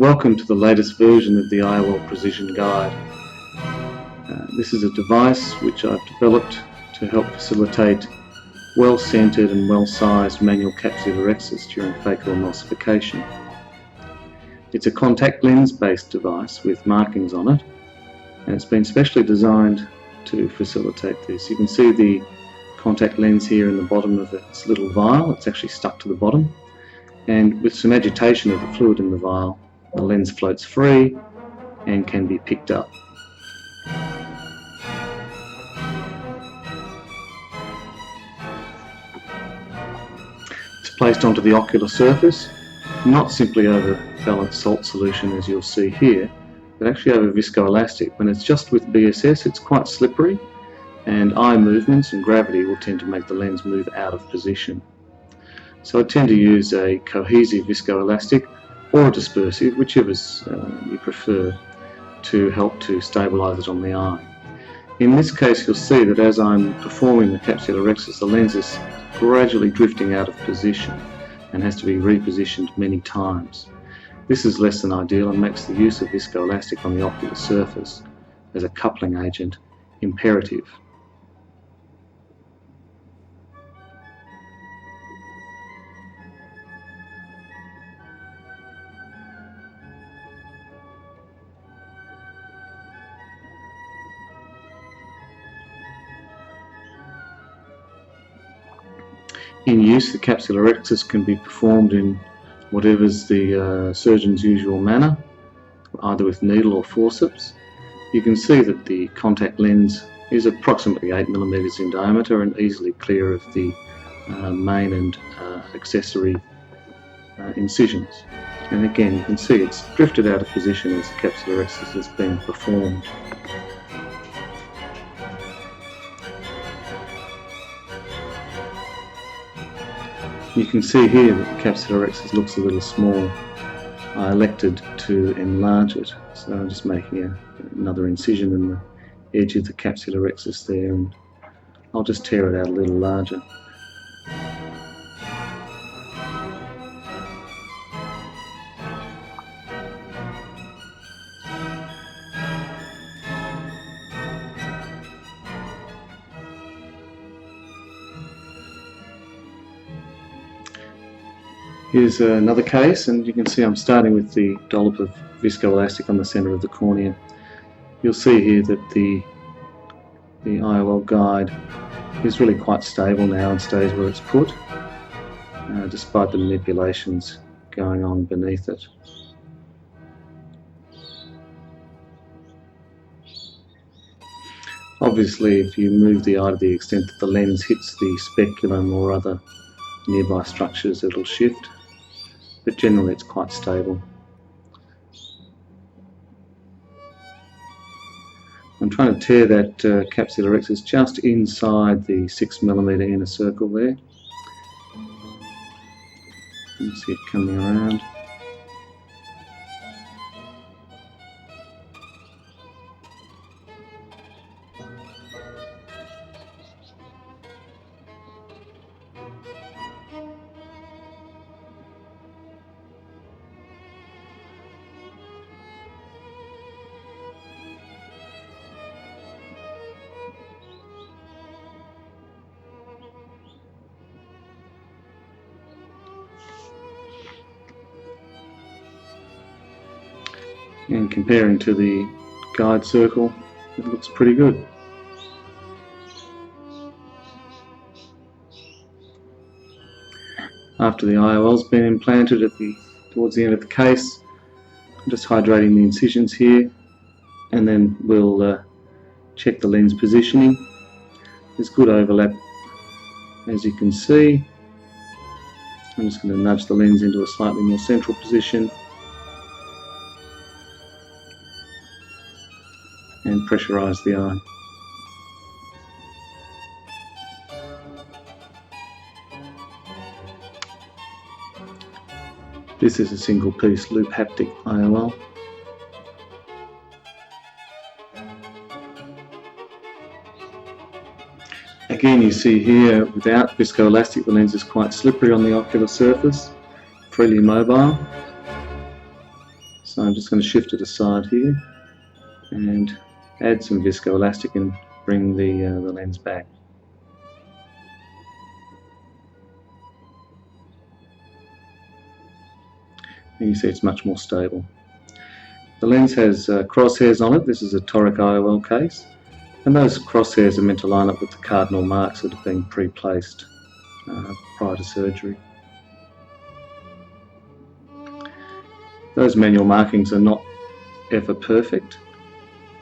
Welcome to the latest version of the IOL Precision Guide. This is a device which I've developed to help facilitate well-centered and well-sized manual capsulorhexis during phacoemulsification. It's a contact lens based device with markings on it, and it's been specially designed to facilitate this. You can see the contact lens here in the bottom of its little vial. It's actually stuck to the bottom, and with some agitation of the fluid in the vial, the lens floats free and can be picked up. It's placed onto the ocular surface, not simply over balanced salt solution as you'll see here, but actually over viscoelastic. When it's just with BSS, it's quite slippery, and eye movements and gravity will tend to make the lens move out of position. So I tend to use a cohesive viscoelastic or a dispersive, whichever you prefer, to help to stabilise it on the eye. In this case, you'll see that as I'm performing the capsulorhexis, the lens is gradually drifting out of position and has to be repositioned many times. This is less than ideal and makes the use of viscoelastic on the ocular surface as a coupling agent imperative. In use, the capsulorhexis can be performed in whatever's the surgeon's usual manner, either with needle or forceps. You can see that the contact lens is approximately 8 mm in diameter and easily clear of the main and accessory incisions. And again, you can see it's drifted out of position as the capsulorhexis is being performed. You can see here that the capsulorhexis looks a little small. I elected to enlarge it, so I'm just making another incision in the edge of the capsulorhexis there, and I'll just tear it out a little larger. Here's another case, and you can see I'm starting with the dollop of viscoelastic on the centre of the cornea. You'll see here that the IOL guide is really quite stable now and stays where it's put, despite the manipulations going on beneath it. Obviously, if you move the eye to the extent that the lens hits the speculum or other nearby structures, it'll shift, but generally it's quite stable. I'm trying to tear that capsulorhexis just inside the 6 mm inner circle there. You can see it coming around. And comparing to the guide circle, it looks pretty good. After the IOL's been implanted towards the end of the case, I'm just hydrating the incisions here, and then we'll check the lens positioning. There's good overlap, as you can see. I'm just going to nudge the lens into a slightly more central position and pressurise the eye. This is a single piece loop haptic IOL. Again, you see here, without viscoelastic, the lens is quite slippery on the ocular surface, freely mobile. So I'm just going to shift it aside here and add some viscoelastic and bring the lens back. And you see it's much more stable. The lens has crosshairs on it. This is a toric IOL case, and those crosshairs are meant to line up with the cardinal marks that have been pre-placed prior to surgery. Those manual markings are not ever perfect,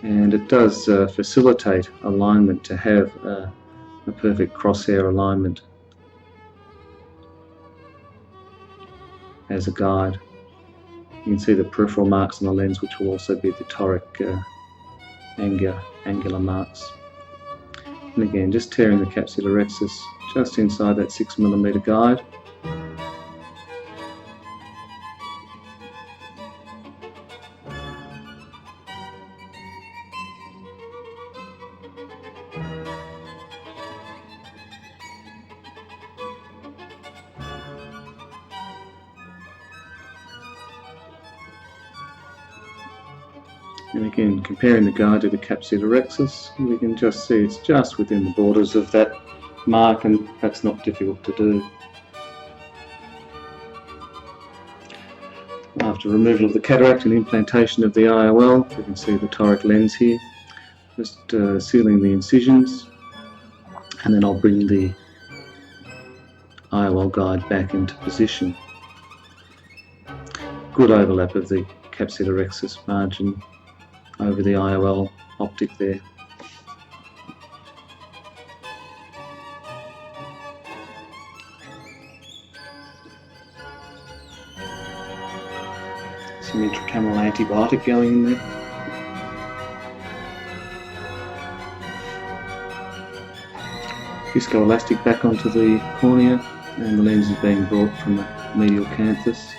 and it does facilitate alignment to have a perfect crosshair alignment as a guide. You can see the peripheral marks on the lens, which will also be the toric angular marks. And again, just tearing the capsular rhexis just inside that 6mm guide. And again, comparing the guide to the capsular rhexis, we can just see it's just within the borders of that mark, and that's not difficult to do. After removal of the cataract and implantation of the IOL, we can see the toric lens here. Just sealing the incisions, and then I'll bring the IOL guide back into position. Good overlap of the capsular rhexis margin over the IOL optic there. Some intracameral antibiotic going in there. Viscoelastic back onto the cornea, and the lens is being brought from the medial canthus.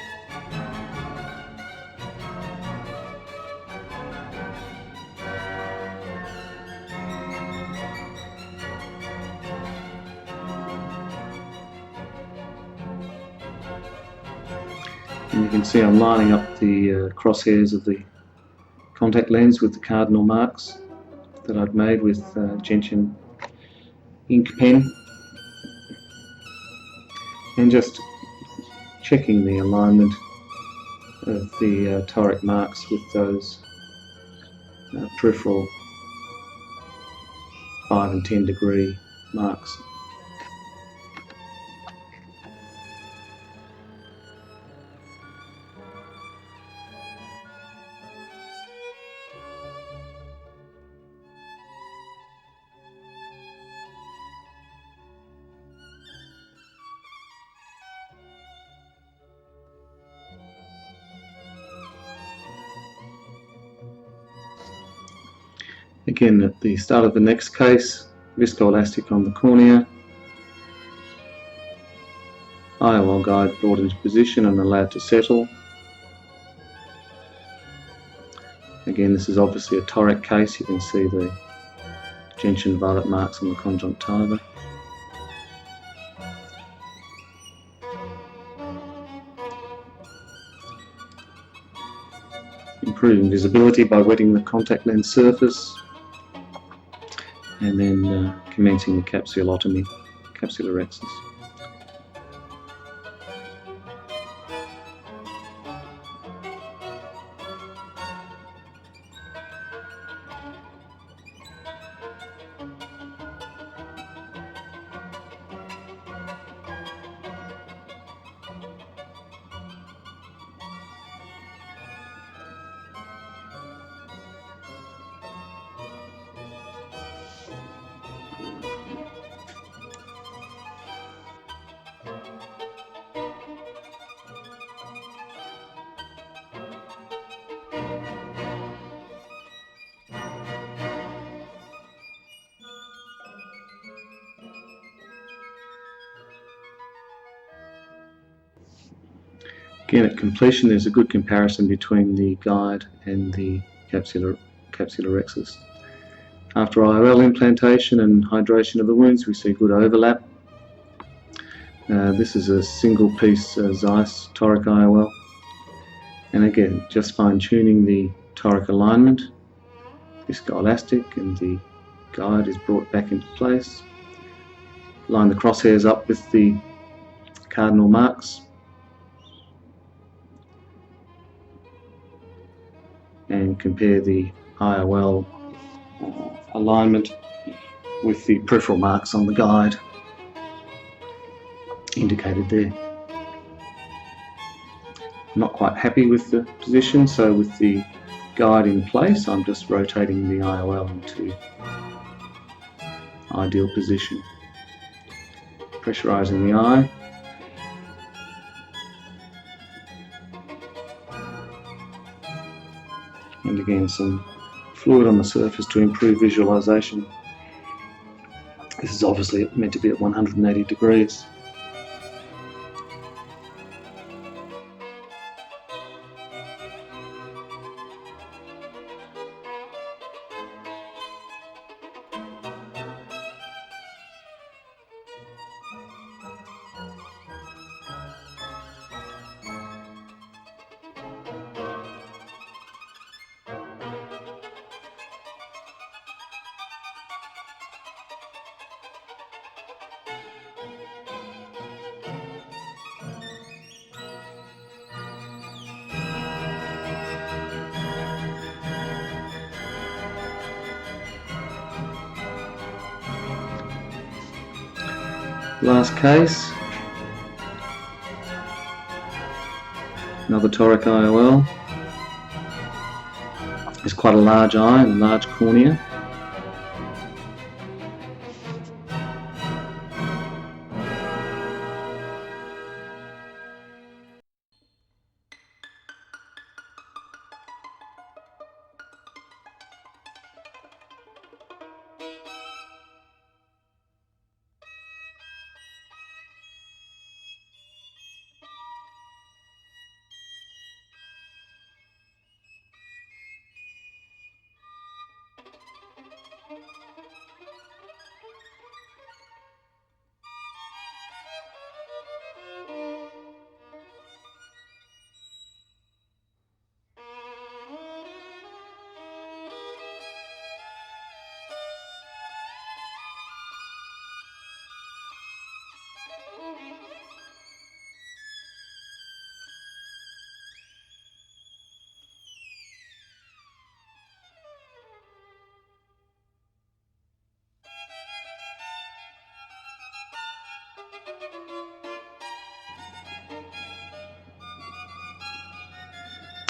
And you can see I'm lining up the crosshairs of the contact lens with the cardinal marks that I've made with gentian ink pen, and just checking the alignment of the toric marks with those peripheral 5 and 10 degree marks. Again, at the start of the next case, viscoelastic on the cornea, IOL guide brought into position and allowed to settle. Again, this is obviously a toric case. You can see the gentian violet marks on the conjunctiva. Improving visibility by wetting the contact lens surface, and then commencing the capsulotomy, capsular rhexis. Again, at completion, there's a good comparison between the guide and the capsular rhexis. After IOL implantation and hydration of the wounds, we see good overlap. This is a single piece Zeiss toric IOL, And again, just fine-tuning the toric alignment, viscoelastic, and the guide is brought back into place. Line the crosshairs up with the cardinal marks and compare the IOL alignment with the peripheral marks on the guide indicated there. I'm not quite happy with the position, so with the guide in place I'm just rotating the IOL into ideal position. Pressurizing the eye. And again some fluid on the surface to improve visualization. This is obviously meant to be at 180 degrees. Last case, another toric IOL. It's quite a large eye and a large cornea.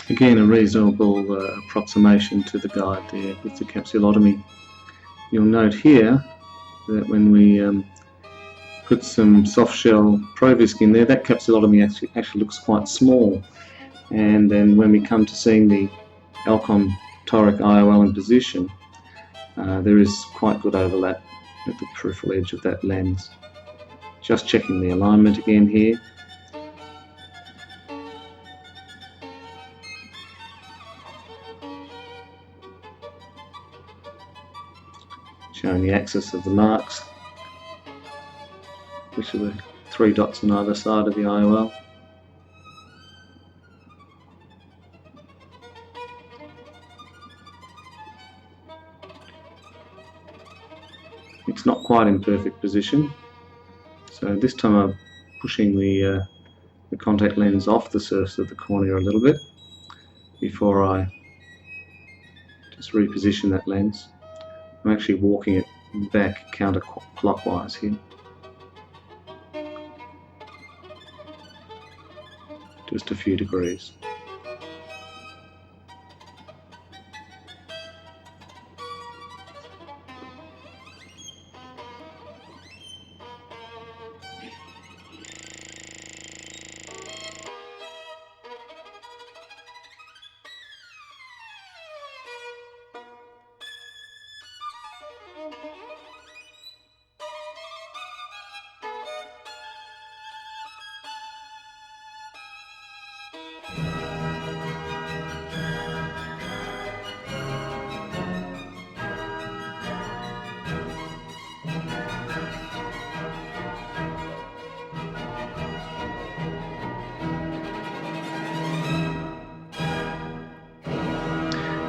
Again, a reasonable approximation to the guide there with the capsulotomy. You'll note here that when we put some soft shell Provisc in there, that capsulotomy actually looks quite small. And then when we come to seeing the Alcon toric IOL in position, there is quite good overlap at the peripheral edge of that lens. Just checking the alignment again here. Showing the axis of the marks, which are the 3 dots on either side of the IOL. It's not quite in perfect position, so this time I'm pushing the contact lens off the surface of the cornea a little bit before I just reposition that lens. I'm actually walking it back counterclockwise here. Just a few degrees.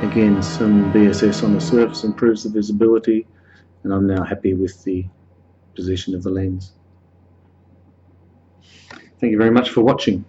Again, some BSS on the surface improves the visibility, and I'm now happy with the position of the lens. Thank you very much for watching.